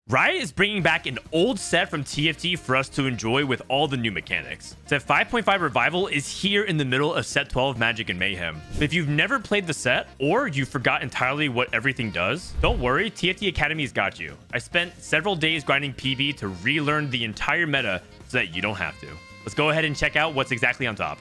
Riot is bringing back an old set from TFT for us to enjoy with all the new mechanics. Set 5.5 Revival is here in the middle of set 12 Magic and Mayhem. If you've never played the set, or you forgot entirely what everything does, don't worry, TFT Academy's got you. I spent several days grinding PB to relearn the entire meta so that you don't have to. Let's go ahead and check out what's exactly on top.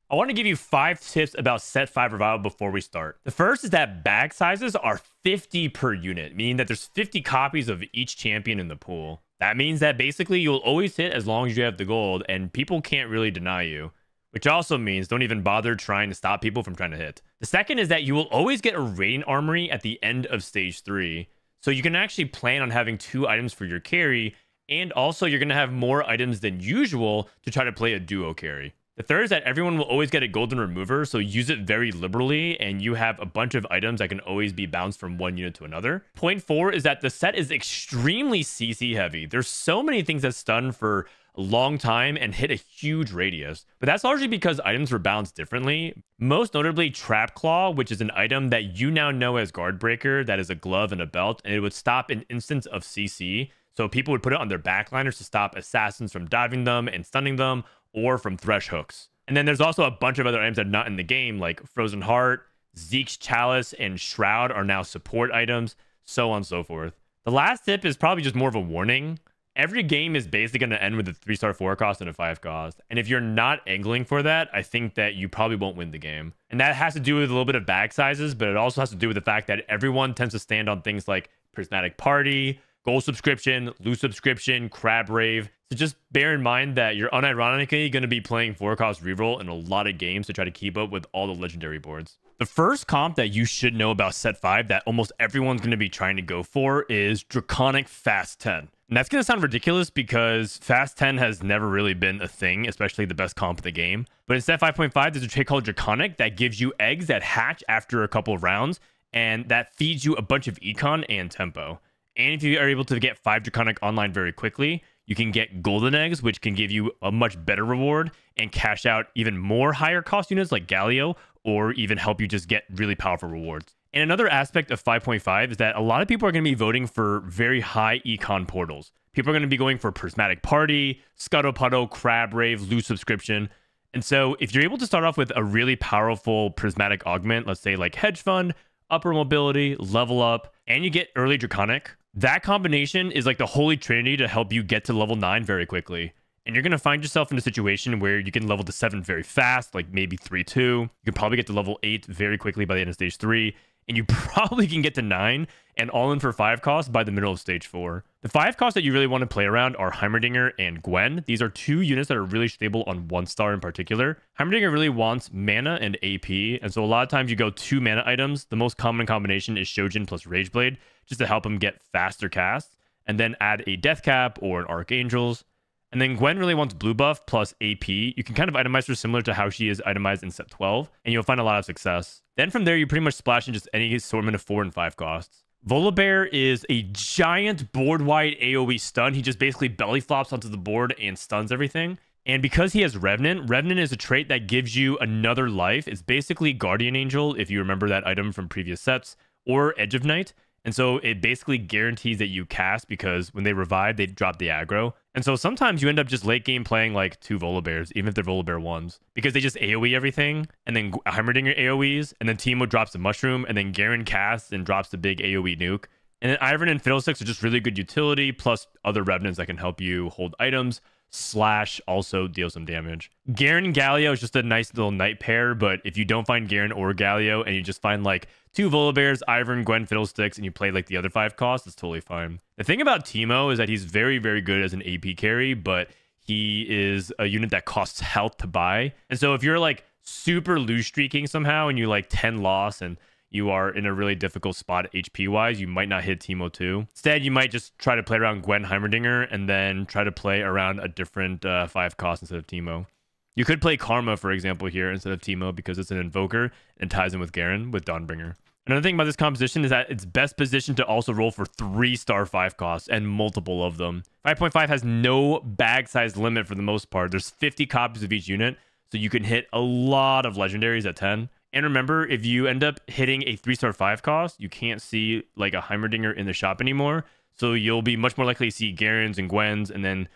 I want to give you 5 tips about set 5 Revival before we start. The first is that bag sizes are 50 per unit, meaning that there's 50 copies of each champion in the pool. That means that basically you'll always hit as long as you have the gold, and people can't really deny you. Which also means don't even bother trying to stop people from trying to hit. The second is that you will always get a Radiant Armory at the end of stage 3. So you can actually plan on having 2 items for your carry, and also you're going to have more items than usual to try to play a duo carry. The third is that everyone will always get a golden remover, so use it very liberally, and you have a bunch of items that can always be bounced from one unit to another. Point 4 is that the set is extremely CC heavy. There's so many things that stun for a long time and hit a huge radius, but that's largely because items were balanced differently. Most notably Trap Claw, which is an item that you now know as Guard Breaker, that is a glove and a belt, and it would stop an instance of CC. So people would put it on their backliners to stop assassins from diving them and stunning them, or from thresh hooks. And then there's also a bunch of other items that are not in the game, like Frozen Heart, Zeke's Chalice, and Shroud are now support items, so on and so forth. The last tip is probably just more of a warning. Every game is basically going to end with a 3-star 4 cost and a 5 cost. And if you're not angling for that, I think that you probably won't win the game. And that has to do with a little bit of bag sizes, but it also has to do with the fact that everyone tends to stand on things like Prismatic Party, Gold Subscription, Loot Subscription, Crab Rave. So just bear in mind that you're unironically going to be playing 4-cost reroll in a lot of games to try to keep up with all the legendary boards. The first comp that you should know about set 5 that almost everyone's going to be trying to go for is Draconic Fast 10. And that's going to sound ridiculous because Fast 10 has never really been a thing, especially the best comp in the game. But in set 5.5, there's a trait called Draconic that gives you eggs that hatch after a couple of rounds, and that feeds you a bunch of econ and tempo. And if you are able to get 5 Draconic online very quickly, you can get golden eggs, which can give you a much better reward and cash out even more higher cost units like Galio, or even help you just get really powerful rewards. And another aspect of 5.5 is that a lot of people are going to be voting for very high econ portals. People are going to be going for Prismatic Party, Scuttlepuddle, Crab Rave, Loot Subscription. And so if you're able to start off with a really powerful Prismatic Augment, let's say like Hedge Fund, Upper Mobility, Level Up, and you get early Draconic, that combination is like the holy trinity to help you get to level 9 very quickly. And you're going to find yourself in a situation where you can level to 7 very fast, like maybe 3-2. You can probably get to level 8 very quickly by the end of stage 3. And you probably can get to 9 and all in for 5 cost by the middle of stage 4. The 5 costs that you really want to play around are Heimerdinger and Gwen. These are 2 units that are really stable on 1 star in particular. Heimerdinger really wants mana and AP, and so a lot of times you go 2 mana items. The most common combination is Shojin plus Rageblade, just to help him get faster casts, and then add a Death Cap or an Archangels. And then Gwen really wants blue buff plus AP. You can kind of itemize her similar to how she is itemized in set 12, and you'll find a lot of success. Then from there, you pretty much splash in just any assortment of 4 and 5 costs. Volibear is a giant board-wide AoE stun. He just basically belly flops onto the board and stuns everything. And because he has Revenant, Revenant is a trait that gives you another life. It's basically Guardian Angel, if you remember that item from previous sets, or Edge of Night. And so it basically guarantees that you cast because when they revive, they drop the aggro. And so sometimes you end up just late game playing like 2 Volibears, even if they're Volibear 1s, because they just AoE everything, and then Heimerdinger AoEs, and then Teemo drops the Mushroom, and then Garen casts and drops the big AoE nuke. And then Ivern and Fiddlesticks are just really good utility, plus other Revenants that can help you hold items, / also deal some damage. Garen and Galio is just a nice little night pair, but if you don't find Garen or Galio and you just find like 2 Volibears, Ivern, Gwen, Fiddlesticks, and you play like the other 5 costs, it's totally fine. The thing about Teemo is that he's very, very good as an AP carry, but he is a unit that costs health to buy. And so if you're like super lose streaking somehow and you like 10 loss and you are in a really difficult spot HP wise, you might not hit Teemo too. Instead, you might just try to play around Gwen Heimerdinger and then try to play around a different 5 cost instead of Teemo. You could play Karma, for example, here instead of Teemo because it's an Invoker and ties in with Garen with Dawnbringer. Another thing about this composition is that it's best positioned to also roll for 3-star 5 costs and multiple of them. 5.5 has no bag size limit for the most part. There's 50 copies of each unit, so you can hit a lot of legendaries at 10. And remember, if you end up hitting a 3-star 5 cost, you can't see like a Heimerdinger in the shop anymore. So you'll be much more likely to see Garens and Gwens. And then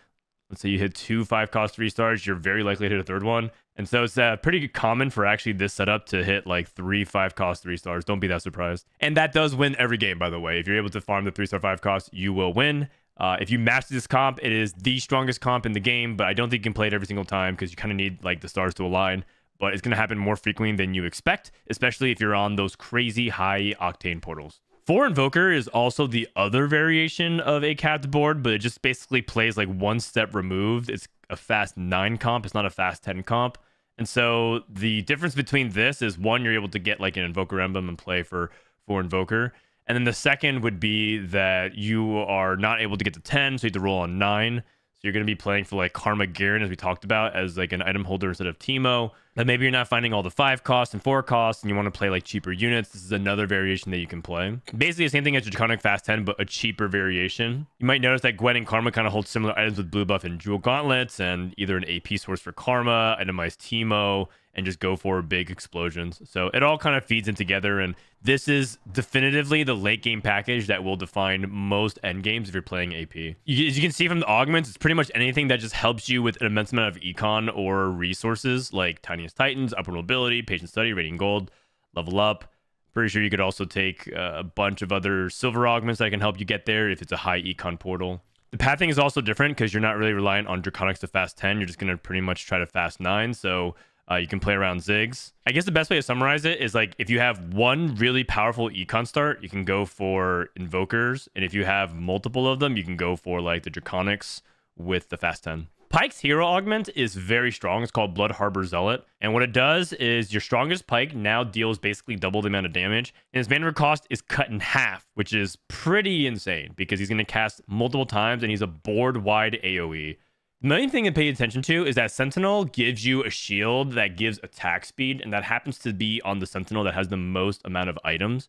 let's say you hit 2 5-cost 3 stars, you're very likely to hit a third one. And so it's pretty common for actually this setup to hit like 3 5-cost 3 stars. Don't be that surprised. And that does win every game, by the way. If you're able to farm the 3-star 5 cost, you will win. If you master this comp, it is the strongest comp in the game, but I don't think you can play it every single time because you kind of need like the stars to align. But it's going to happen more frequently than you expect, especially if you're on those crazy high octane portals. 4 Invoker is also the other variation of a capped board, but it just basically plays like one step removed. It's a fast 9 comp. It's not a fast 10 comp. And so the difference between this is, one, you're able to get like an Invoker emblem and play for 4 Invoker. And then the second would be that you are not able to get to 10, so you have to roll on 9. So you're going to be playing for like Karma Garen, as we talked about, as like an item holder instead of Teemo. But maybe you're not finding all the 5 costs and 4 costs, and you want to play like cheaper units. This is another variation that you can play. Basically the same thing as Draconic Fast 10, but a cheaper variation. You might notice that Gwen and Karma kind of hold similar items with blue buff and jewel gauntlets, and either an AP source for Karma, itemized Teemo, and just go for big explosions. So it all kind of feeds in together, and this is definitively the late game package that will define most end games if you're playing AP. As you can see from the augments, it's pretty much anything that just helps you with an immense amount of econ or resources, like Tiniest Titans, Upward Mobility, Patient Study, Radiant Gold, Level Up. Pretty sure you could also take a bunch of other silver augments that can help you get there if it's a high econ portal. The pathing is also different because you're not really reliant on Draconics to fast 10. You're just going to pretty much try to fast 9. So you can play around Ziggs. I guess the best way to summarize it is like if you have one really powerful econ start, you can go for Invokers. And if you have multiple of them, you can go for like the Draconics with the fast 10. Pyke's hero augment is very strong. It's called Blood Harbor Zealot. And what it does is your strongest Pyke now deals basically double the amount of damage. And his mana cost is cut in half, which is pretty insane because he's going to cast multiple times and he's a board-wide AoE. The main thing to pay attention to is that Sentinel gives you a shield that gives attack speed, and that happens to be on the Sentinel that has the most amount of items.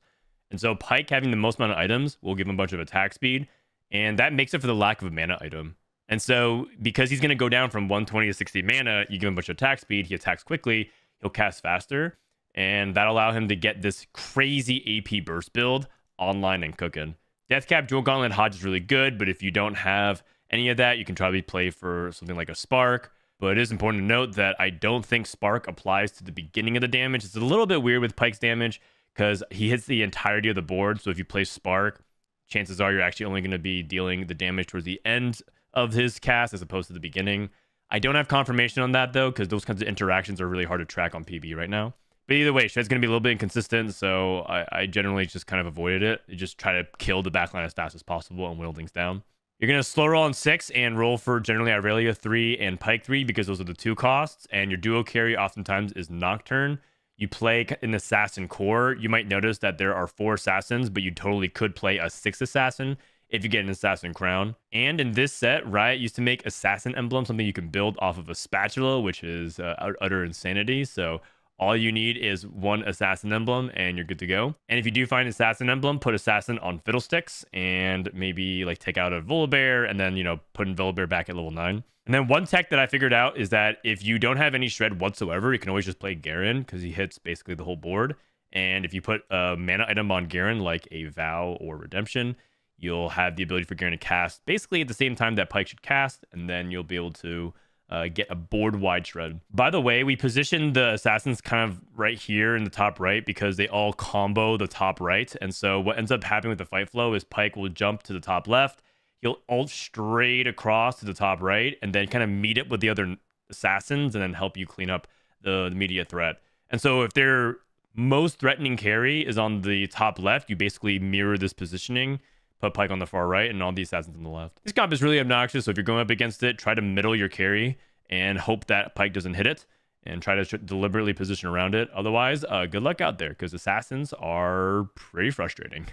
And so Pyke having the most amount of items will give him a bunch of attack speed, and that makes up for the lack of a mana item. And so because he's going to go down from 120 to 60 mana, you give him a bunch of attack speed, he attacks quickly, he'll cast faster, and that'll allow him to get this crazy AP burst build online and cooking. Deathcap Jewel Gauntlet Hodge is really good, but if you don't have any of that, you can probably play for something like a Spark. But it is important to note that I don't think Spark applies to the beginning of the damage. It's a little bit weird with Pyke's damage because he hits the entirety of the board. So if you play Spark, chances are you're actually only going to be dealing the damage towards the end of his cast as opposed to the beginning. I don't have confirmation on that though, because those kinds of interactions are really hard to track on PB right now. But either way, Shred's going to be a little bit inconsistent, so I generally just kind of avoided it. You just try to kill the backline as fast as possible and whittle things down. You're going to slow roll on 6 and roll for generally Irelia 3 and Pyke 3 because those are the 2 costs. And your duo carry oftentimes is Nocturne. You play an Assassin core. You might notice that there are 4 Assassins, but you totally could play a 6th Assassin if you get an Assassin Crown. And in this set, Riot used to make Assassin Emblem something you can build off of a spatula, which is utter insanity. So all you need is 1 Assassin Emblem and you're good to go. And if you do find Assassin Emblem, put Assassin on Fiddlesticks and maybe like take out a Volibear and then, you know, put in Volibear back at level 9. And then one tech that I figured out is that if you don't have any Shred whatsoever, you can always just play Garen because he hits basically the whole board. And if you put a mana item on Garen like a Vow or Redemption, you'll have the ability for Garen to cast basically at the same time that Pyke should cast, and then you'll be able to get a board-wide Shred. By the way, we positioned the Assassins kind of right here in the top right because they all combo the top right. And so what ends up happening with the fight flow is Pyke will jump to the top left, he'll ult straight across to the top right, and then kind of meet it with the other Assassins and then help you clean up the immediate threat. And so if their most threatening carry is on the top left, you basically mirror this positioning, put Pyke on the far right and all the Assassins on the left. This comp is really obnoxious, so if you're going up against it, try to middle your carry and hope that Pyke doesn't hit it and try to deliberately position around it. Otherwise, good luck out there because Assassins are pretty frustrating.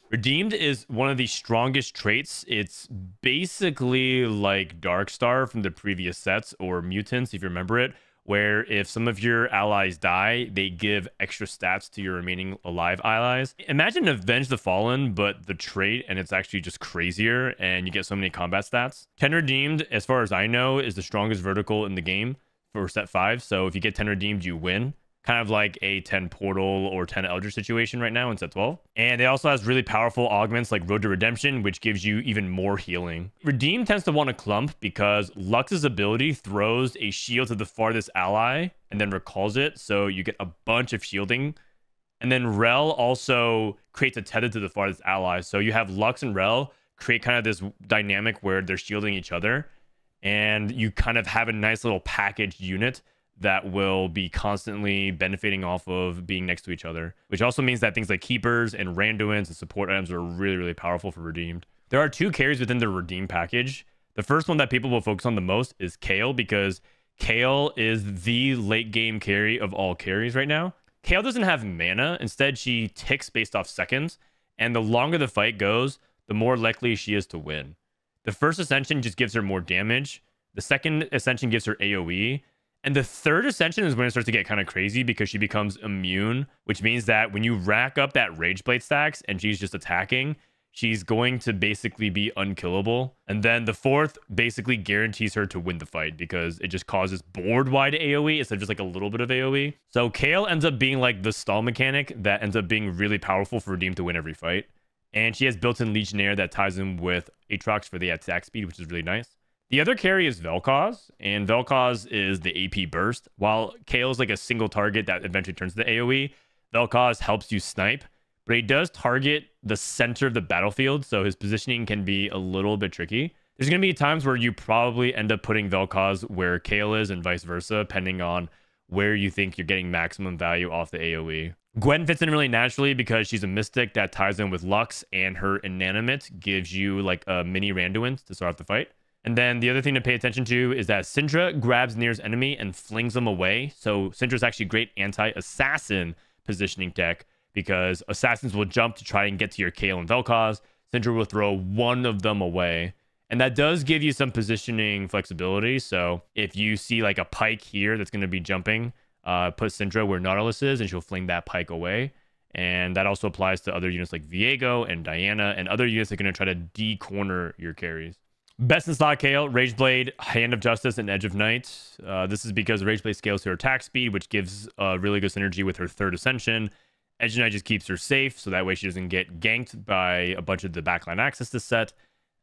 Redeemed is one of the strongest traits. It's basically like Darkstar from the previous sets or Mutants, if you remember it, where if some of your allies die, they give extra stats to your remaining alive allies. Imagine Avenge the Fallen, but the trait, and it's actually just crazier, and you get so many combat stats. 10 Redeemed, as far as I know, is the strongest vertical in the game for set 5. So if you get 10 Redeemed, you win, kind of like a 10 Portal or 10 Eldritch situation right now in set 12. And it also has really powerful augments like Road to Redemption, which gives you even more healing. Redeem tends to want to clump because Lux's ability throws a shield to the farthest ally and then recalls it, so you get a bunch of shielding. And then Rel also creates a tether to the farthest ally, so you have Lux and Rel create kind of this dynamic where they're shielding each other, and you kind of have a nice little packaged unit that will be constantly benefiting off of being next to each other, which also means that things like keepers and randoms and support items are really, really powerful for redeemed. There are 2 carries within the redeem package. The first one that people will focus on the most is Kayle, because Kayle is the late game carry of all carries right now. Kayle doesn't have mana. Instead, she ticks based off seconds, and the longer the fight goes, the more likely she is to win. The first ascension just gives her more damage. The second ascension gives her AoE. And the third ascension is when it starts to get kind of crazy because she becomes immune, which means that when you rack up that Rage Blade stacks and she's just attacking, she's going to basically be unkillable. And then the fourth basically guarantees her to win the fight because it just causes board-wide AoE instead of just like a little bit of AoE. So Kayle ends up being like the stall mechanic that ends up being really powerful for Redeem to win every fight. And she has built-in Legionnaire that ties in with Aatrox for the attack speed, which is really nice. The other carry is Vel'Koz, and Vel'Koz is the AP burst. While Kayle is like a single target that eventually turns to AoE, Vel'Koz helps you snipe, but he does target the center of the battlefield, so his positioning can be a little bit tricky. There's going to be times where you probably end up putting Vel'Koz where Kayle is and vice versa, depending on where you think you're getting maximum value off the AoE. Gwen fits in really naturally because she's a mystic that ties in with Lux, and her inanimate gives you like a mini Randuin to start off the fight. And then the other thing to pay attention to is that Syndra grabs nearest enemy and flings them away. So Syndra's actually great anti-assassin positioning tech because assassins will jump to try and get to your Kayle and Vel'Koz. Syndra will throw one of them away. And that does give you some positioning flexibility. So if you see like a Pyke here that's going to be jumping, put Syndra where Nautilus is and she'll fling that Pyke away. And that also applies to other units like Viego and Diana and other units that are going to try to de-corner your carries. Best in slot Kayle, Rageblade, Hand of Justice, and Edge of Night. This is because Rageblade scales her attack speed, which gives really good synergy with her third ascension. Edge of Night just keeps her safe, so that way she doesn't get ganked by a bunch of the backline access this set.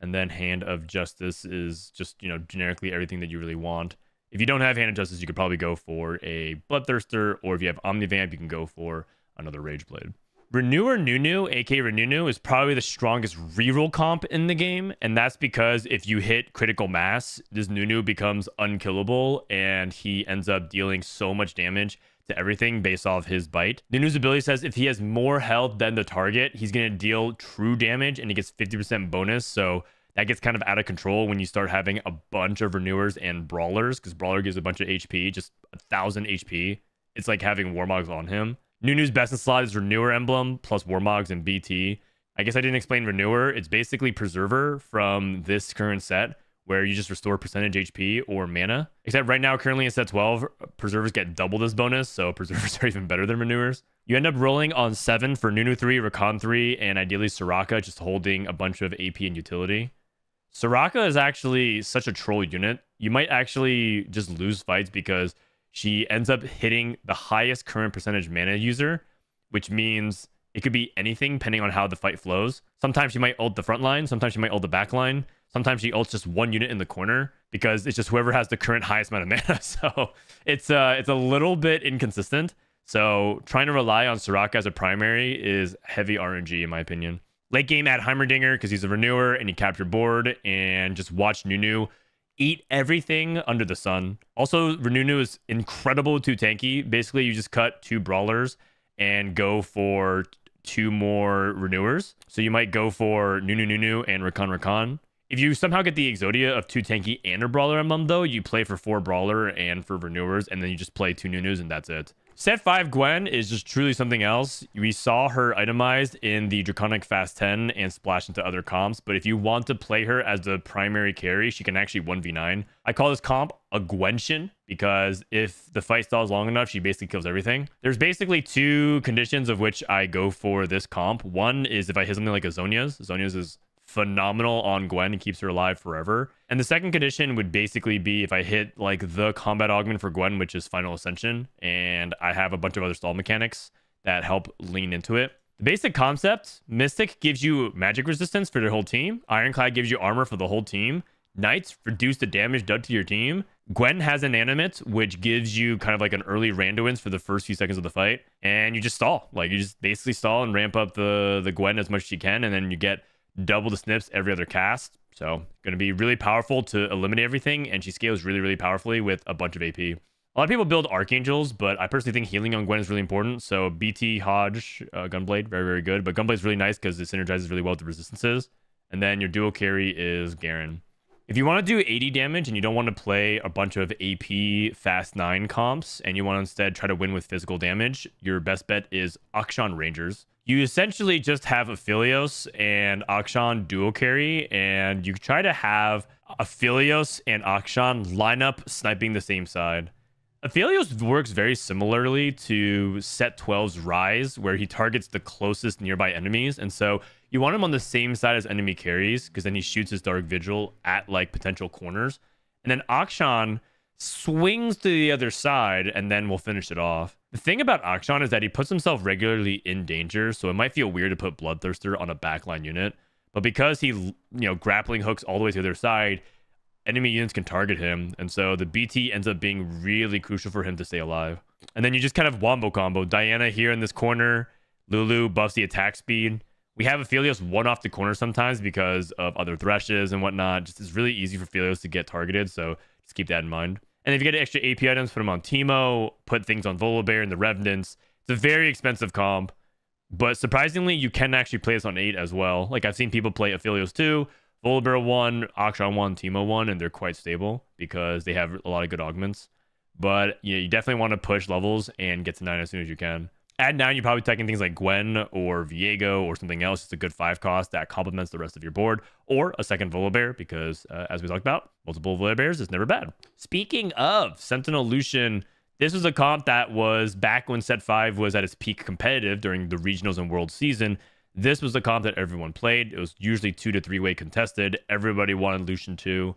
And then Hand of Justice is just, you know, generically everything that you really want. If you don't have Hand of Justice, you could probably go for a Bloodthirster, or if you have Omnivamp, you can go for another Rageblade. Renewer Nunu, aka Renunu, is probably the strongest reroll comp in the game, and that's because if you hit critical mass, this Nunu becomes unkillable, and he ends up dealing so much damage to everything based off his bite. Nunu's ability says if he has more health than the target, he's going to deal true damage, and he gets 50% bonus, so that gets kind of out of control when you start having a bunch of Renewers and Brawlers, because Brawler gives a bunch of HP, just 1,000 HP. It's like having Warmogs on him. Nunu's best in slot is Renewer Emblem plus Warmogs and BT. I guess I didn't explain Renewer. It's basically Preserver from this current set, where you just restore percentage HP or mana. Except right now, currently in set 12, Preservers get double this bonus, so Preservers are even better than Renewers. You end up rolling on 7 for Nunu 3, Rakan 3, and ideally Soraka, just holding a bunch of AP and utility. Soraka is actually such a troll unit. You might actually just lose fights because she ends up hitting the highest current percentage mana user, which means it could be anything depending on how the fight flows. Sometimes she might ult the front line. Sometimes she might ult the back line. Sometimes she ults just one unit in the corner because it's just whoever has the current highest amount of mana. So it's a little bit inconsistent. So trying to rely on Soraka as a primary is heavy RNG in my opinion. Late game, add Heimerdinger because he's a renewer and he captured board, and just watch Nunu eat everything under the sun. Also, Renunu is incredible to tanky. Basically, you just cut 2 Brawlers and go for 2 more Renewers. So you might go for Nunu and Rakan. If you somehow get the Exodia of 2 tanky and a Brawler emblem, though, you play for 4 Brawler and for Renewers, and then you just play 2 Nunus, and that's it. Set 5 Gwen is just truly something else. We saw her itemized in the Draconic Fast 10 and splash into other comps, but if you want to play her as the primary carry, she can actually 1v9. I call this comp a Gwenshin because if the fight stalls long enough, she basically kills everything. There's basically 2 conditions of which I go for this comp. One is if I hit something like a Zhonya's. Zhonya's is phenomenal on Gwen and keeps her alive forever. And the second condition would basically be if I hit like the combat augment for Gwen, which is Final Ascension, and I have a bunch of other stall mechanics that help lean into it. The basic concept, Mystic gives you magic resistance for their whole team. Ironclad gives you armor for the whole team. Knights reduce the damage done to your team. Gwen has an animate, which gives you kind of like an early rando wins for the first few seconds of the fight. And you just stall. Like, you just basically stall and ramp up the Gwen as much as you can. And then you get double the snips every other cast. So, going to be really powerful to eliminate everything. And she scales really, really powerfully with a bunch of AP. A lot of people build Archangels, but I personally think healing on Gwen is really important. So, BT, Hodge, Gunblade, very, very good. But Gunblade is really nice because it synergizes really well with the resistances. And then your dual carry is Garen. If you want to do 80 damage and you don't want to play a bunch of AP Fast 9 comps and you want to instead try to win with physical damage, your best bet is Akshan Rangers. You essentially just have Aphelios and Akshan dual carry, and you try to have Aphelios and Akshan line up sniping the same side. Aphelios works very similarly to Set 12's Rise, where he targets the closest nearby enemies. And so you want him on the same side as enemy carries, because then he shoots his Dark Vigil at like potential corners. And then Akshan swings to the other side, and then we'll finish it off. The thing about Akshan is that he puts himself regularly in danger, so it might feel weird to put Bloodthirster on a backline unit. But because he, grappling hooks all the way to the other side, enemy units can target him, and so the BT ends up being really crucial for him to stay alive. And then you just kind of wombo combo. Diana here in this corner. Lulu buffs the attack speed. We have Aphelios one off the corner sometimes because of other threshes and whatnot. Just it's really easy for Aphelios to get targeted, so just keep that in mind. And if you get extra AP items, put them on Teemo, put things on Volibear and the Revenants. It's a very expensive comp, but surprisingly, you can actually play this on 8 as well. Like, I've seen people play Aphelios 2, Volibear 1, Akshan 1, Teemo 1, and they're quite stable because they have a lot of good augments. But you definitely want to push levels and get to 9 as soon as you can. At 9, you're probably taking things like Gwen or Viego or something else. It's a good 5 cost that complements the rest of your board. Or a second Volibear because, as we talked about, multiple Volibears is never bad. Speaking of Sentinel Lucian, this was a comp that was back when Set 5 was at its peak competitive during the Regionals and World Season. This was the comp that everyone played. It was usually 2 to 3 way contested. Everybody wanted Lucian 2.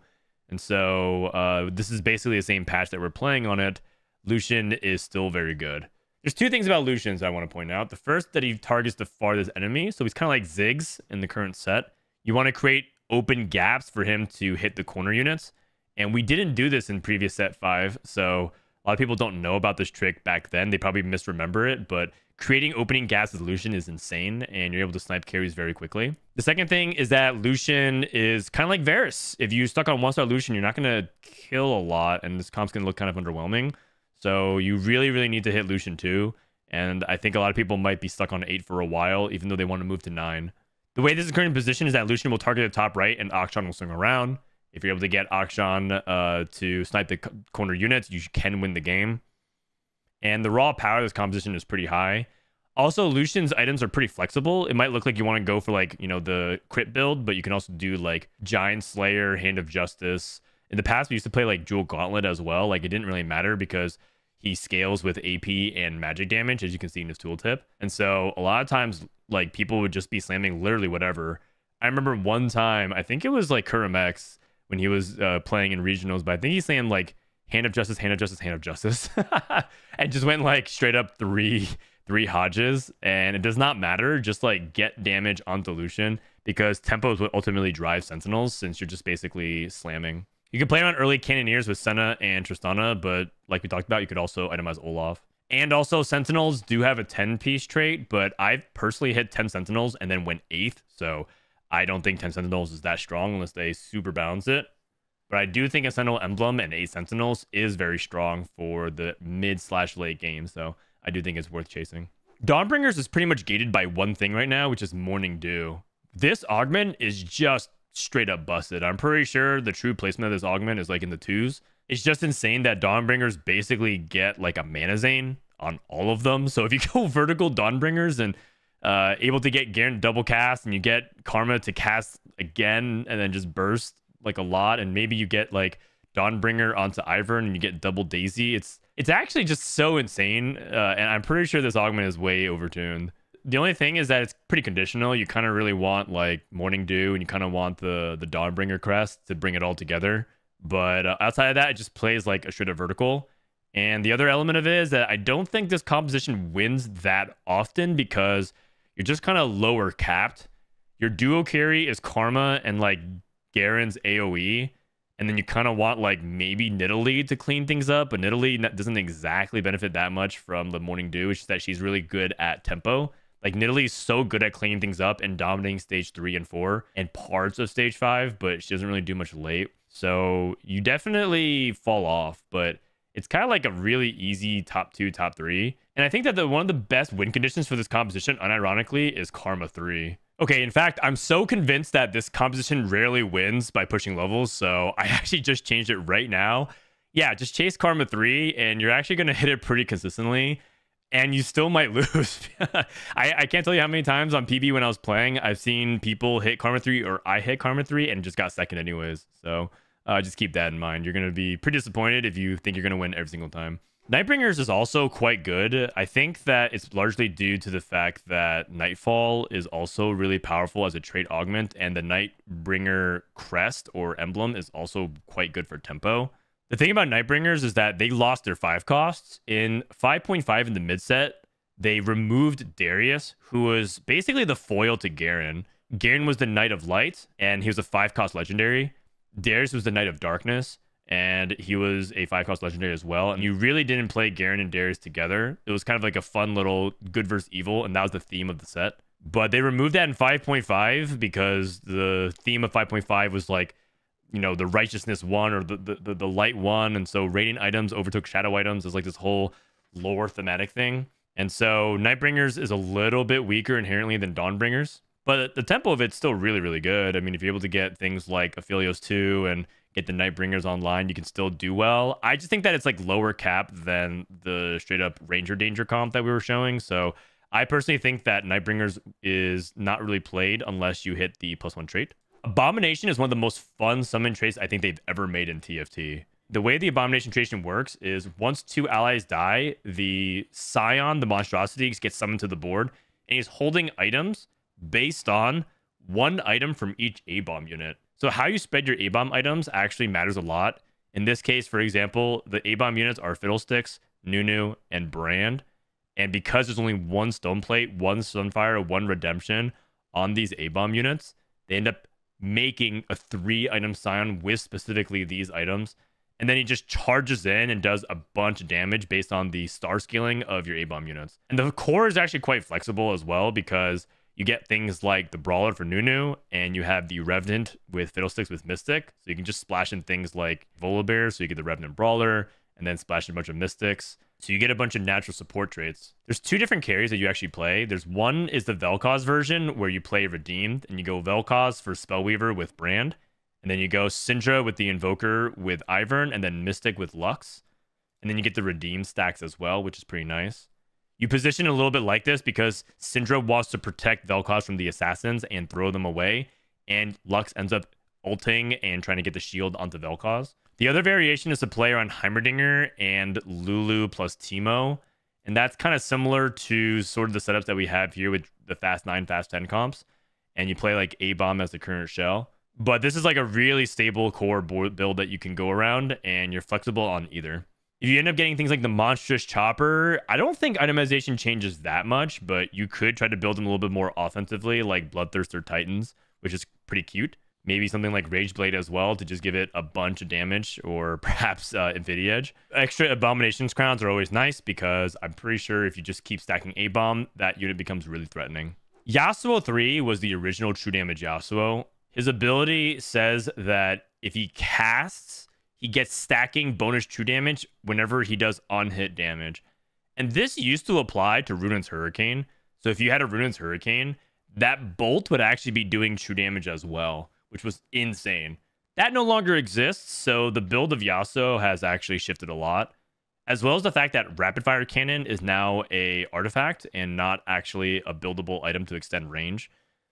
And so this is basically the same patch that we're playing on it. Lucian is still very good. There's 2 things about Lucians I want to point out. The first, that he targets the farthest enemy. So he's kind of like Ziggs in the current set. You want to create open gaps for him to hit the corner units. And we didn't do this in previous Set 5. So a lot of people don't know about this trick back then. They probably misremember it. But creating opening gaps with Lucian is insane, and you're able to snipe carries very quickly. The second thing is that Lucian is kind of like Varus. If you stuck on 1-star Lucian, you're not going to kill a lot, and this comp's going to look kind of underwhelming. So you really, really need to hit Lucian 2, and I think a lot of people might be stuck on 8 for a while, even though they want to move to 9. The way this is currently positioned is that Lucian will target the top right, and Akshan will swing around. If you're able to get Akshan to snipe the corner units, you can win the game. And the raw power of this composition is pretty high. Also, Lucian's items are pretty flexible. It might look like you want to go for like, the crit build, but you can also do like Giant Slayer, Hand of Justice. In the past, we used to play like Jewel Gauntlet as well. Like, it didn't really matter because he scales with AP and magic damage, as you can see in his tooltip. And so a lot of times, like, people would just be slamming literally whatever. I remember one time, I think it was like Kurimex when he was playing in regionals, but I think he slammed like Hand of Justice, Hand of Justice, Hand of Justice, and just went like straight up three Hodges. And it does not matter, just like get damage onto Lucian, because tempo is what ultimately drives Sentinels, since you're just basically slamming. You can play on early Cannoneers with Senna and Tristana, but like we talked about, you could also itemize Olaf. And also, Sentinels do have a 10-piece trait, but I've personally hit 10 Sentinels and then went 8th, so I don't think 10 Sentinels is that strong unless they super balance it. But I do think a Sentinel Emblem and 8 Sentinels is very strong for the mid/late game, so I do think it's worth chasing. Dawnbringers is pretty much gated by one thing right now, which is Morning Dew. This augment is just straight up busted. I'm pretty sure the true placement of this augment is like in the 2s. It's just insane that Dawnbringers basically get like a mana Zane on all of them. So if you go vertical Dawnbringers and able to get Garen double cast, and you get Karma to cast again and then just burst like a lot, and maybe you get like Dawnbringer onto Ivern and you get double Daisy, it's actually just so insane. And I'm pretty sure this augment is way overtuned. The only thing is that it's pretty conditional. You kind of really want like Morning Dew, and you kind of want the Dawnbringer crest to bring it all together. But outside of that, it just plays like a straight up vertical. And the other element of it is that I don't think this composition wins that often because you're just kind of lower capped. Your duo carry is Karma and like Garen's AoE. And then you kind of want like maybe Nidalee to clean things up. But Nidalee doesn't exactly benefit that much from the Morning Dew. It's just that she's really good at tempo. Like Nidalee is so good at cleaning things up and dominating stage 3 and 4 and parts of stage 5. But she doesn't really do much late. So you definitely fall off. But it's kind of like a really easy top 2, top 3. And I think that one of the best win conditions for this composition, unironically, is Karma 3. Okay, in fact, I'm so convinced that this composition rarely wins by pushing levels, so I actually just changed it right now. Yeah, just chase Karma 3, and you're actually going to hit it pretty consistently, and you still might lose. I can't tell you how many times on PB when I was playing, I've seen people hit Karma 3, or I hit Karma 3, and just got second anyways. So just keep that in mind. You're going to be pretty disappointed if you think you're going to win every single time. Nightbringers is also quite good. I think that it's largely due to the fact that Nightfall is also really powerful as a trait augment, and the Nightbringer crest or emblem is also quite good for tempo. The thing about Nightbringers is that they lost their 5 costs. In 5.5 in the mid set, they removed Darius, who was basically the foil to Garen. Garen was the Knight of Light, and he was a 5-cost legendary. Darius was the Knight of Darkness, and he was a 5-cost legendary as well. And you really didn't play Garen and Darius together. It was kind of like a fun little good versus evil, and that was the theme of the set. But they removed that in 5.5 because the theme of 5.5 was like, you know, the righteousness one or the light one. And so radiant items overtook shadow items as like this whole lore thematic thing. And so Nightbringers is a little bit weaker inherently than Dawnbringers. But the tempo of it's still really, really good. I mean, if you're able to get things like Aphelios 2 and get the Nightbringers online, you can still do well. I just think that it's like lower cap than the straight up Ranger Danger comp that we were showing. So I personally think that Nightbringers is not really played unless you hit the +1 trait. Abomination is one of the most fun summon traits I think they've ever made in TFT. The way the Abomination trait works is once 2 allies die, the Scion, the monstrosity, gets summoned to the board, and he's holding items based on 1 item from each A-bomb unit. So how you spread your A-bomb items actually matters a lot. In this case, for example, the A-bomb units are Fiddlesticks, Nunu, and Brand. And because there's only 1 Stone Plate, 1 Sunfire, 1 Redemption on these A-bomb units, they end up making a 3-item Scion with specifically these items. And then he just charges in and does a bunch of damage based on the star scaling of your A-bomb units. And the core is actually quite flexible as well because you get things like the Brawler for Nunu, and you have the Revenant with Fiddlesticks with Mystic. So you can just splash in things like Volibear, so you get the Revenant Brawler, and then splash in a bunch of Mystics. So you get a bunch of natural support traits. There's 2 different carries that you actually play. There's one is the Vel'Koz version, where you play Redeemed, and you go Vel'Koz for Spellweaver with Brand. And then you go Syndra with the Invoker with Ivern, and then Mystic with Lux. And then you get the Redeem stacks as well, which is pretty nice. You position a little bit like this because Syndra wants to protect Vel'Koz from the assassins and throw them away, and Lux ends up ulting and trying to get the shield onto Vel'Koz. The other variation is to play around Heimerdinger and Lulu plus Teemo, and that's kind of similar to sort of the setups that we have here with the Fast 9, Fast 10 comps, and you play like A-Bomb as the current shell. But this is like a really stable core build that you can go around, and you're flexible on either. If you end up getting things like the Monstrous Chopper, I don't think itemization changes that much, but you could try to build them a little bit more offensively, like Bloodthirster Titans, which is pretty cute. Maybe something like Rageblade as well to just give it a bunch of damage, or perhaps Infinity Edge. Extra Abominations crowns are always nice because I'm pretty sure if you just keep stacking A-Bomb, that unit becomes really threatening. Yasuo 3 was the original true damage Yasuo. His ability says that if he casts, he gets stacking bonus true damage whenever he does unhit damage. And this used to apply to Runaan's Hurricane. So if you had a Runaan's Hurricane, that bolt would actually be doing true damage as well, which was insane. That no longer exists, so the build of Yasuo has actually shifted a lot. As well as the fact that Rapid Fire Cannon is now a artifact and not actually a buildable item to extend range.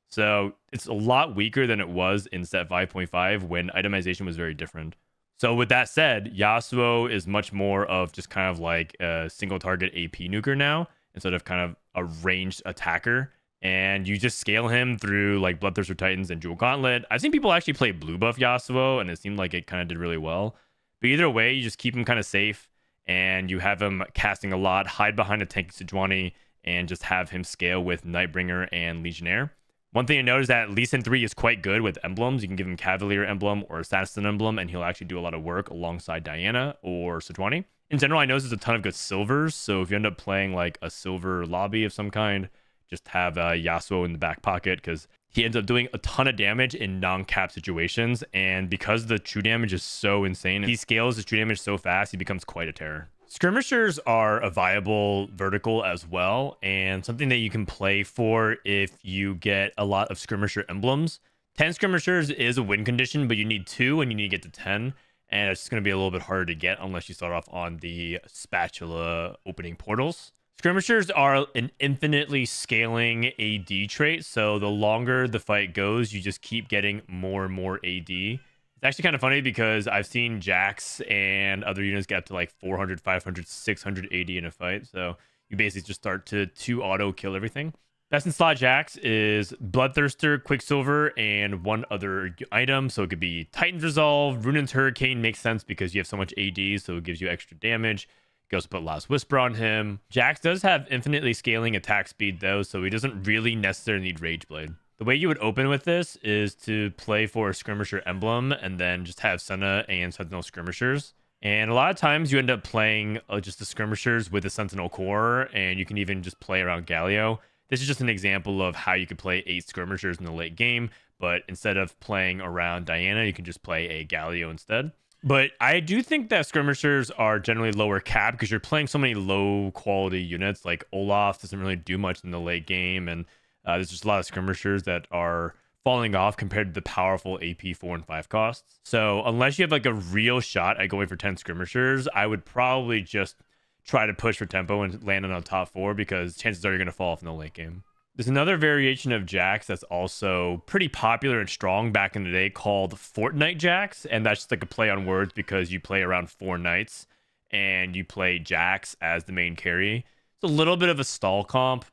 So it's a lot weaker than it was in set 5.5 when itemization was very different. So with that said, Yasuo is much more of just kind of like a single target AP nuker now, instead of kind of a ranged attacker, and you just scale him through like Bloodthirster Titans and Jewel Gauntlet. I've seen people actually play blue buff Yasuo, and it seemed like it kind of did really well. But either way, you just keep him kind of safe, and you have him casting a lot, hide behind a tanky Sejuani, and just have him scale with Nightbringer and Legionnaire. One thing to note is that Lee Sin 3 is quite good with emblems. You can give him Cavalier emblem or Assassin emblem, and he'll actually do a lot of work alongside Diana or Sejuani. In general, I know there's a ton of good silvers, so if you end up playing like a silver lobby of some kind, just have Yasuo in the back pocket, because he ends up doing a ton of damage in non-cap situations, and because the true damage is so insane, he scales his true damage so fast, he becomes quite a terror. Skirmishers are a viable vertical as well, and something that you can play for if you get a lot of skirmisher emblems. 10 skirmishers is a win condition, but you need 2 and you need to get to 10, and it's just going to be a little bit harder to get unless you start off on the spatula opening portals. Skirmishers are an infinitely scaling AD trait, so the longer the fight goes, you just keep getting more and more AD. It's actually kind of funny because I've seen Jax and other units get up to like 400, 500, 600 AD in a fight. So you basically just start to 2 auto kill everything. Best in slot Jax is Bloodthirster, Quicksilver, and one other item. So it could be Titan's Resolve. Runin's Hurricane makes sense because you have so much AD, so it gives you extra damage. You can also put Last Whisper on him. Jax does have infinitely scaling attack speed though, so he doesn't really necessarily need Rage Blade. The way you would open with this is to play for a Skirmisher emblem and then just have Senna and Sentinel Skirmishers. And a lot of times you end up playing just the Skirmishers with the Sentinel core, and you can even just play around Galio. This is just an example of how you could play 8 Skirmishers in the late game, but instead of playing around Diana, you can just play a Galio instead. But I do think that Skirmishers are generally lower cap because you're playing so many low quality units. Like Olaf doesn't really do much in the late game, and there's just a lot of Skirmishers that are falling off compared to the powerful AP 4 and 5 costs. So unless you have like a real shot at going for 10 Skirmishers, I would probably just try to push for tempo and land on a top 4, because chances are you're going to fall off in the late game. There's another variation of Jax that's also pretty popular and strong back in the day called Fortnite Jax, and that's just like a play on words because you play around 4 knights and you play Jax as the main carry. It's a little bit of a stall comp,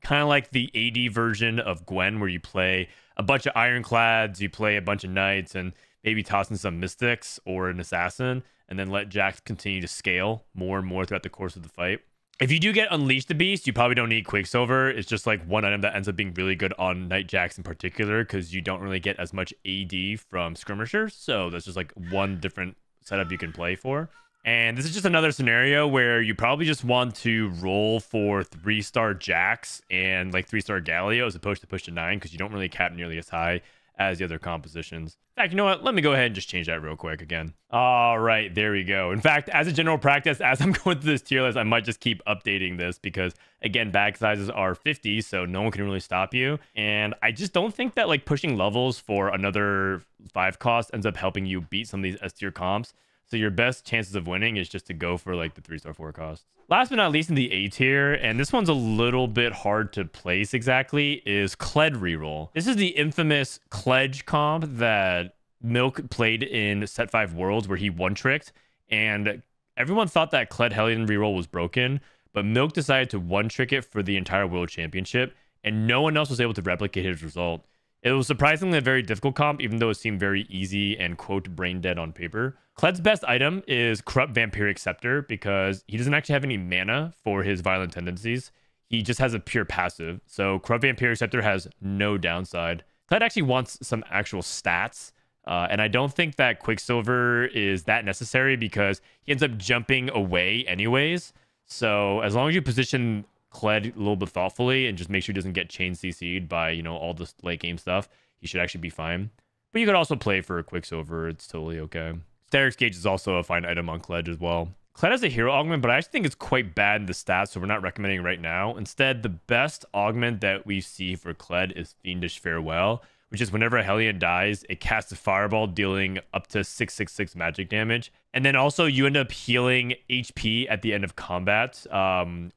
kind of like the AD version of Gwen, where you play a bunch of Ironclads, you play a bunch of Knights, and maybe toss in some Mystics or an Assassin, and then let Jax continue to scale more and more throughout the course of the fight. If you do get Unleash the Beast, you probably don't need Quicksilver. It's just like one item that ends up being really good on Knight Jax in particular, because you don't really get as much AD from Skirmishers. So that's just like one different setup you can play for. And this is just another scenario where you probably just want to roll for 3-star Jax and like 3-star Galio as opposed to push to 9, because you don't really cap nearly as high as the other compositions. In fact, you know what? Let me go ahead and just change that real quick again. All right, there we go. In fact, as a general practice, as I'm going through this tier list, I might just keep updating this because, again, bag sizes are 50, so no one can really stop you. And I just don't think that like pushing levels for another 5 cost ends up helping you beat some of these S tier comps. So your best chances of winning is just to go for like the 3-star 4 costs. Last but not least in the A tier, and this one's a little bit hard to place exactly, is Kled Reroll. This is the infamous Kled comp that Milk played in Set 5 Worlds, where he one-tricked, and everyone thought that Kled Hellion Reroll was broken, but Milk decided to one-trick it for the entire World Championship, and no one else was able to replicate his result. It was surprisingly a very difficult comp, even though it seemed very easy and, quote, brain dead on paper. Kled's best item is Corrupt Vampiric Scepter, because he doesn't actually have any mana for his violent tendencies. He just has a pure passive. So Corrupt Vampiric Scepter has no downside. Kled actually wants some actual stats, and I don't think that Quicksilver is that necessary because he ends up jumping away anyways. So as long as you position Kled a little bit thoughtfully and just make sure he doesn't get chain CC'd by, you know, all this late game stuff, he should actually be fine. But you could also play for a Quicksilver. It's totally okay. Steric's Gauge is also a fine item on Kled as well. Kled has a hero augment, but I actually think it's quite bad in the stats, so we're not recommending it right now. Instead, the best augment that we see for Kled is Fiendish Farewell, which is whenever a Hellion dies, it casts a fireball dealing up to 666 magic damage. And then also you end up healing HP at the end of combat,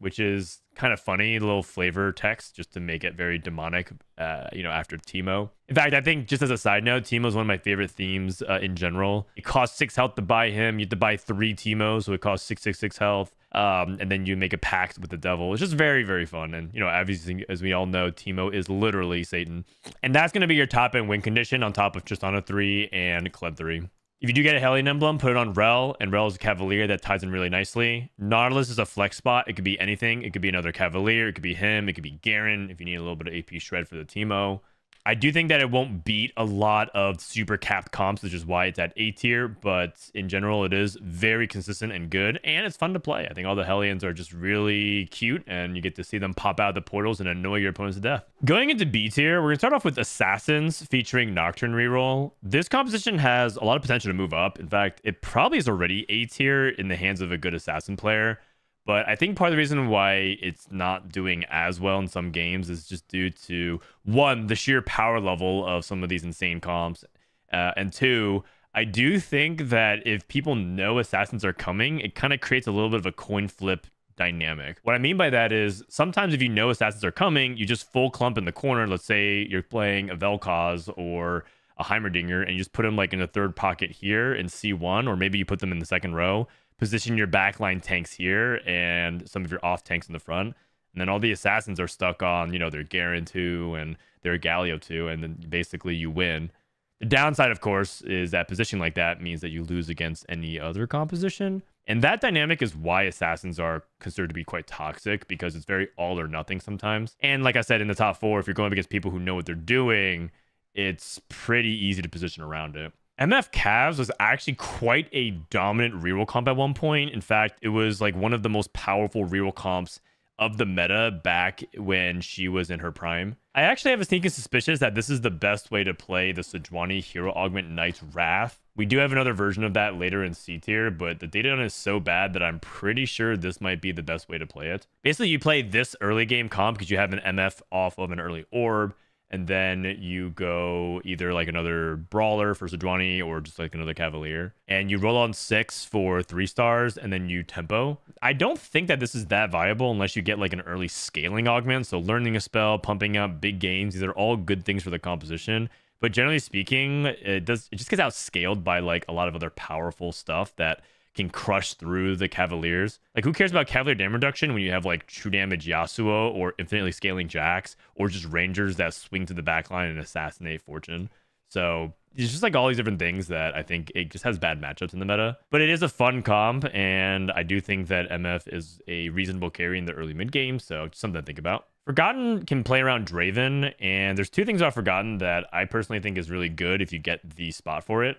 which is kind of funny little flavor text just to make it very demonic, after Teemo. In fact, I think just as a side note, Teemo is one of my favorite themes in general. It costs 6 health to buy him. You have to buy 3 Teemos, so it costs 666 health. And then you make a pact with the devil. It's just very, very fun. And, obviously, as we all know, Teemo is literally Satan. And that's going to be your top end win condition on top of Tristana 3 and Kled 3. If you do get a Hellion Emblem, put it on Rel, and Rel is a Cavalier that ties in really nicely. Nautilus is a flex spot. It could be anything. It could be another Cavalier. It could be him. It could be Garen if you need a little bit of AP shred for the Teemo. I do think that it won't beat a lot of super capped comps, which is why it's at A tier, but in general, it is very consistent and good, and it's fun to play. I think all the Hellions are just really cute, and you get to see them pop out of the portals and annoy your opponents to death. Going into B tier, we're going to start off with Assassins featuring Nocturne Reroll. This composition has a lot of potential to move up. In fact, it probably is already A tier in the hands of a good Assassin player. But I think part of the reason why it's not doing as well in some games is just due to, 1, the sheer power level of some of these insane comps. And 2, I do think that if people know Assassins are coming, it kind of creates a little bit of a coin flip dynamic. What I mean by that is sometimes if you know Assassins are coming, you just full clump in the corner. Let's say you're playing a Vel'Koz or a Heimerdinger and you just put them like in the third pocket here in C1, or maybe you put them in the second row. Position your backline tanks here and some of your off tanks in the front. And then all the assassins are stuck on, their Garen 2 and their Galio 2. And then basically you win. The downside, of course, is that position like that means that you lose against any other composition. And that dynamic is why assassins are considered to be quite toxic, because it's very all or nothing sometimes. And like I said, in the top 4, if you're going up against people who know what they're doing, it's pretty easy to position around it. MF Cavs was actually quite a dominant reroll comp at one point. In fact, it was like one of the most powerful reroll comps of the meta back when she was in her prime. I actually have a sneaking suspicion that this is the best way to play the Sejuani Hero Augment Knight's Wrath. We do have another version of that later in C tier, but the data on it is so bad that I'm pretty sure this might be the best way to play it. Basically, you play this early game comp because you have an MF off of an early orb, and then you go either like another Brawler for Sejuani or just like another Cavalier. And you roll on 6 for 3 stars, and then you tempo. I don't think that this is that viable unless you get like an early scaling augment. So learning a spell, pumping up big gains, these are all good things for the composition. But generally speaking, it just gets outscaled by like a lot of other powerful stuff that can crush through the Cavaliers. Like, who cares about Cavalier damage reduction when you have like true damage Yasuo or infinitely scaling Jax or just Rangers that swing to the backline and assassinate Fortune? So it's just like all these different things that I think it just has bad matchups in the meta. But it is a fun comp, and I do think that MF is a reasonable carry in the early mid game, so just something to think about. Forgotten can play around Draven, and there's 2 things about Forgotten that I personally think is really good if you get the spot for it.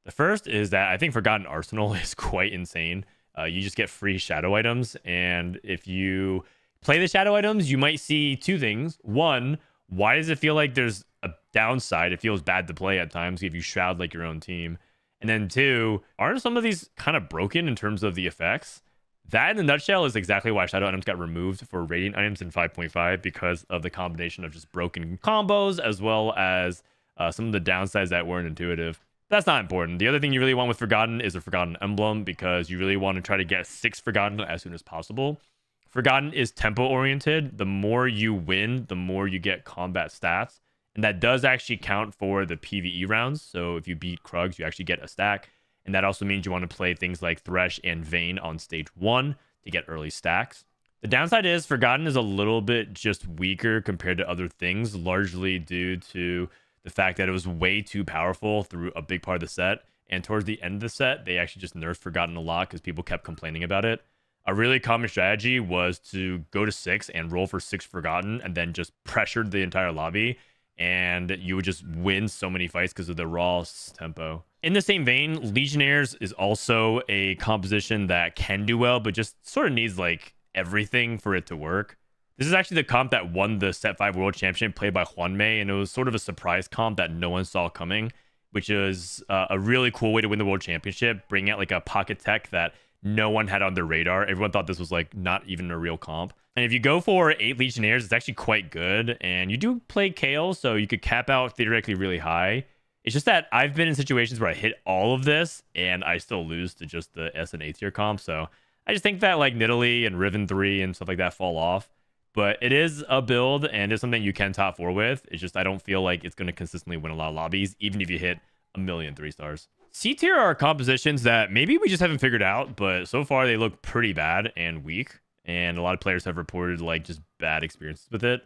The first is that I think Forgotten Arsenal is quite insane. You just get free shadow items, and if you play the shadow items, you might see 2 things. 1, why does it feel like there's a downside? It feels bad to play at times if you shroud like your own team. And then 2, aren't some of these kind of broken in terms of the effects? That in a nutshell is exactly why shadow items got removed for radiant items in 5.5, because of the combination of just broken combos as well as some of the downsides that weren't intuitive. That's not important. The other thing you really want with Forgotten is a Forgotten Emblem, because you really want to try to get 6 Forgotten as soon as possible. Forgotten is tempo oriented. The more you win, the more you get combat stats. And that does actually count for the PvE rounds. So if you beat Krugs, you actually get a stack. And that also means you want to play things like Thresh and Vayne on stage 1 to get early stacks. The downside is Forgotten is a little bit just weaker compared to other things, largely due to the fact that it was way too powerful through a big part of the set. And towards the end of the set, they actually just nerfed Forgotten a lot because people kept complaining about it. A really common strategy was to go to 6 and roll for 6 Forgotten and then just pressure the entire lobby. And you would just win so many fights because of the raw tempo. In the same vein, Legionnaires is also a composition that can do well, but just sort of needs like everything for it to work. This is actually the comp that won the Set 5 World Championship played by Juanmei, and it was sort of a surprise comp that no one saw coming, which is a really cool way to win the World Championship, bring out like a pocket tech that no one had on their radar. Everyone thought this was like not even a real comp. And if you go for 8 Legionnaires, it's actually quite good. And you do play Kayle, so you could cap out theoretically really high. It's just that I've been in situations where I hit all of this and I still lose to just the S and A tier comp. So I just think that like Nidalee and Riven 3 and stuff like that fall off. but it is a build and it's something you can top 4 with. It's just I don't feel like it's going to consistently win a lot of lobbies, even if you hit a million 3-stars. C tier are compositions that maybe we just haven't figured out, but so far they look pretty bad and weak, and a lot of players have reported like just bad experiences with it.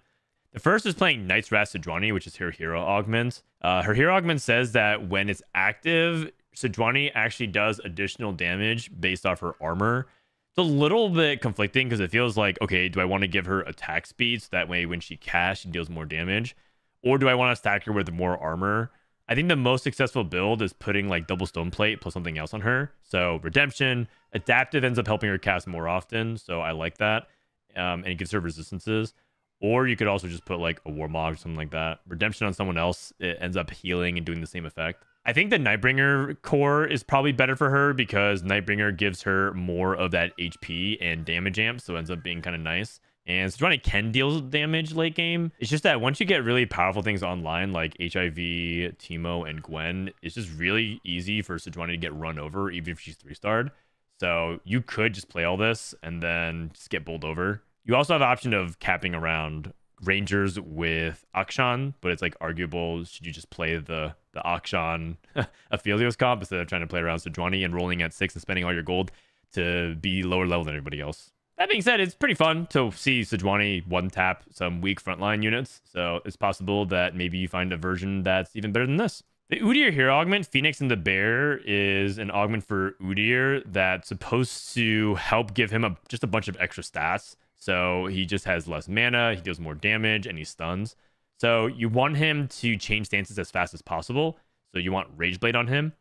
The first is playing Knight's Wrath Sejuani, which is her hero augment. Her hero augment says that when it's active, Sejuani actually does additional damage based off her armor. It's a little bit conflicting because it feels like, okay, do I want to give her attack speed so that way when she casts, she deals more damage? Or do I want to stack her with more armor? I think the most successful build is putting like double stone plate plus something else on her. So redemption, adaptive ends up helping her cast more often. So I like that. And it gives her resistances. Or you could also just put like a Warmog or something like that. Redemption on someone else, it ends up healing and doing the same effect. I think the Nightbringer core is probably better for her because Nightbringer gives her more of that HP and damage amp. So it ends up being kind of nice. And Sejuani can deal damage late game. It's just that once you get really powerful things online like HIV, Teemo, and Gwen, it's just really easy for Sejuani to get run over even if she's 3-starred. So you could just play all this and then just get bowled over. You also have the option of capping around Rangers with Akshan, but it's like arguable. Should you just play the Akshan Aphelios comp instead of trying to play around Sejuani and rolling at 6 and spending all your gold to be lower level than everybody else? That being said, it's pretty fun to see Sejuani one-tap some weak frontline units, so it's possible that maybe you find a version that's even better than this. The Udyr hero augment, Phoenix and the Bear, is an augment for Udyr that's supposed to help give him just a bunch of extra stats. So he just has less mana, he deals more damage, and he stuns. So you want him to change stances as fast as possible. So you want Rageblade on him.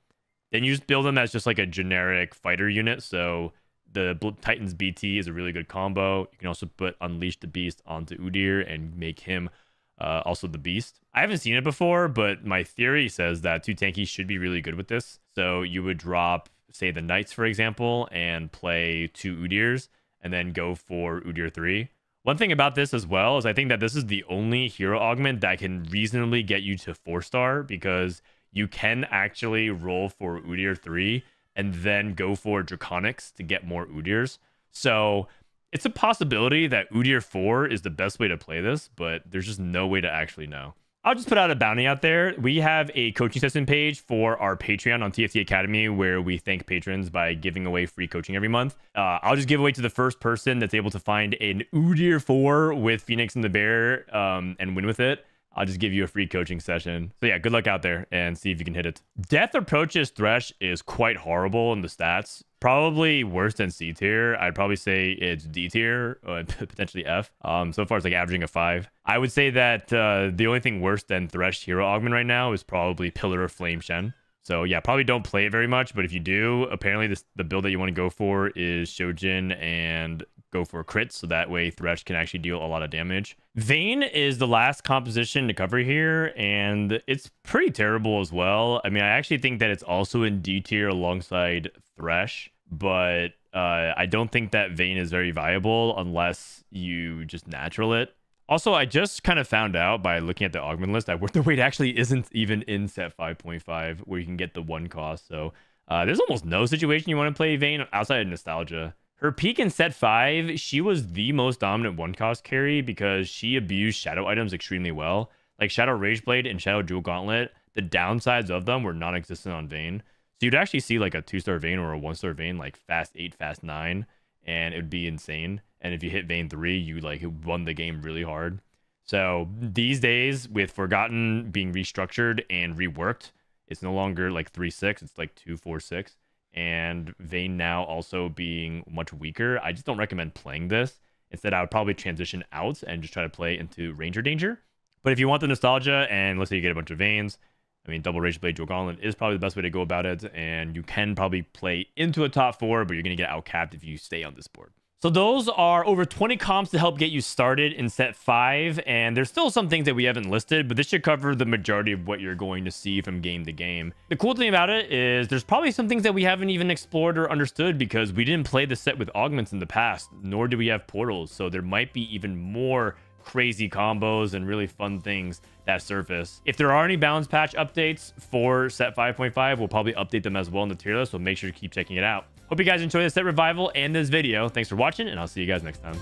Then you just build him as just like a generic fighter unit. So the Titans BT is a really good combo. You can also put Unleash the Beast onto Udyr and make him also the Beast. I haven't seen it before, but my theory says that 2 tankies should be really good with this. So you would drop, say, the Knights, for example, and play 2 Udyrs, and then go for Udyr 3. One thing about this as well is I think that this is the only hero augment that can reasonably get you to 4-star, because you can actually roll for Udyr 3 and then go for Draconics to get more Udyrs. So it's a possibility that Udyr 4 is the best way to play this, but there's just no way to actually know. I'll just put out a bounty out there. We have a coaching session page for our Patreon on TFT Academy where we thank patrons by giving away free coaching every month. I'll just give away to the first person that's able to find an Udyr 4 with Phoenix and the Bear and win with it. I'll just give you a free coaching session. So yeah, good luck out there and see if you can hit it. Death Approaches Thresh is quite horrible in the stats. Probably worse than C tier. I'd probably say it's D tier, or potentially F. So far it's like averaging a 5. I would say that the only thing worse than Thresh hero augment right now is probably Pillar of Flame Shen. So yeah, probably don't play it very much, but if you do, apparently the build that you want to go for is Shojin and go for crits, so that way Thresh can actually deal a lot of damage. Vayne is the last composition to cover here, and it's pretty terrible as well. I mean, I actually think that it's also in D tier alongside Thresh, but I don't think that Vayne is very viable unless you just natural it. Also, I just kind of found out by looking at the augment list that Worth the Wait actually isn't even in set 5.5 where you can get the 1 cost. So there's almost no situation you want to play Vayne outside of Nostalgia. Her peak in set 5, she was the most dominant 1-cost carry because she abused shadow items extremely well. Like Shadow Rageblade and Shadow Jewel Gauntlet, the downsides of them were non-existent on Vayne. So you'd actually see like a 2-star Vayne or a 1-star Vayne, like fast 8, fast 9, and it would be insane. And if you hit Vayne 3, you like won the game really hard. So these days, with Forgotten being restructured and reworked, it's no longer like 3-6, it's like 2-4-6. And Vayne now also being much weaker, I just don't recommend playing this. Instead, I would probably transition out and just try to play into Ranger Danger. But if you want the nostalgia, and let's say you get a bunch of Vaynes, I mean, Double Rageblade Jewel Gauntlet is probably the best way to go about it, and you can probably play into a top 4, but you're going to get outcapped if you stay on this board. So those are over 20 comps to help get you started in set 5, and there's still some things that we haven't listed, but this should cover the majority of what you're going to see from game to game. The cool thing about it is there's probably some things that we haven't even explored or understood because we didn't play the set with augments in the past, nor do we have portals, so there might be even more crazy combos and really fun things that surface. If there are any balance patch updates for set 5.5, we'll probably update them as well in the tier list, so make sure to keep checking it out. Hope you guys enjoyed the set revival and this video. Thanks for watching, and I'll see you guys next time.